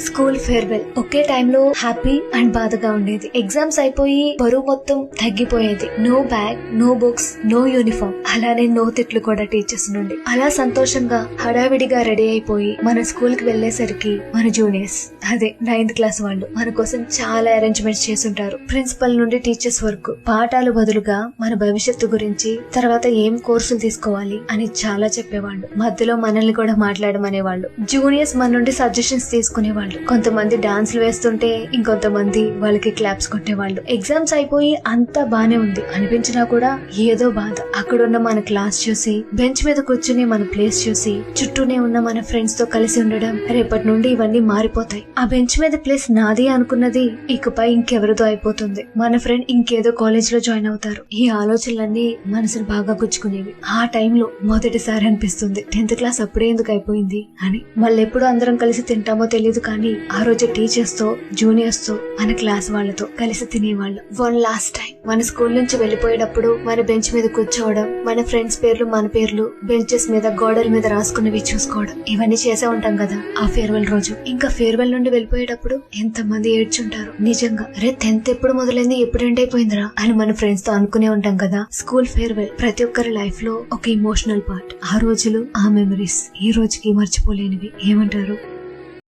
School farewell ఒకే టైంలో happy and బాధగా ఉండేది. ఎగ్జామ్స్ అయిపోయి బరువు మొత్తం తగ్గిపోయేది. No bag, no books, no uniform, అలానే నో తిట్లు కూడా టీచర్స్ నుండి. అలా సంతోషంగా హడావిడిగా రెడీ అయిపోయి మన స్కూల్ కి వెళ్లేసరికి మన జూనియర్స్, అదే 9th క్లాస్ వాళ్ళు మన కోసం చాలా అరేంజ్మెంట్స్ చేసుంటారు. ప్రిన్సిపల్ నుండి టీచర్స్ వరకు పాఠాలు బదులుగా మన భవిష్యత్తు గురించి, తర్వాత ఏం కోర్సులు తీసుకోవాలి అని చాలా చెప్పేవాళ్ళు. మధ్యలో మనల్ని కూడా మాట్లాడమనేవాళ్ళు. జూనియర్స్ మన నుండి సజెషన్స్ తీసుకునేవాళ్ళు. కొంతమంది డాన్స్లు వేస్తుంటే ఇంకొంతమంది వాళ్ళకి క్లాప్స్ కొట్టేవాళ్ళు. ఎగ్జామ్స్ అయిపోయి అంతా బానే ఉంది అనిపించినా కూడా ఏదో బాధ. అక్కడున్న మన క్లాస్ చూసి, బెంచ్ మీద కూర్చుని మన ప్లేస్ చూసి, చుట్టూనే ఉన్న మన ఫ్రెండ్స్ తో కలిసి ఉండడం, రేపటి నుండి ఇవన్నీ మారిపోతాయి. ఆ బెంచ్ మీద ప్లేస్ నాది అనుకున్నది ఇకపై ఇంకెవరిదో అయిపోతుంది. మన ఫ్రెండ్ ఇంకేదో కాలేజ్ లో జాయిన్ అవుతారు. ఈ ఆలోచనలన్నీ మనసును బాగా గుచ్చుకునేవి. ఆ టైంలో మొదటిసారి అనిపిస్తుంది 10th క్లాస్ అప్పుడే ఎందుకు అయిపోయింది అని. మళ్ళెప్పుడు అందరం కలిసి తింటామో తెలియదు కానీ ఆ రోజు టీచర్స్ తో, జూనియర్స్ తో, మన క్లాస్ వాళ్ళతో కలిసి తినేవాళ్ళం. వన్ లాస్ట్ టైం మన స్కూల్ నుంచి వెళ్లిపోయేటప్పుడు మన బెంచ్ మీద కూర్చోవడం, మన ఫ్రెండ్స్ పేర్లు, మన పేర్లు బెంచెస్ మీద, గోడల మీద రాసుకున్నవి చూసుకోవడం, ఇవన్నీ చేసే ఉంటాం కదా ఆ ఫేర్వెల్ రోజు. ఇంకా ఫేర్వెల్ నుండి వెళ్ళిపోయేటప్పుడు ఎంత మంది ఏడ్చుంటారు నిజంగా. రే 10th ఎప్పుడు మొదలైంది, ఎప్పుడు ఎండ్ అయిపోయిందిరా అని మన ఫ్రెండ్స్ తో అనుకునే ఉంటాం కదా. స్కూల్ ఫేర్వెల్ ప్రతి ఒక్కరి లైఫ్ లో ఒక ఇమోషనల్ పార్ట్. ఆ రోజులు, ఆ మెమరీస్ ఈ రోజుకి మర్చిపోలేనివి. ఏమంటారు?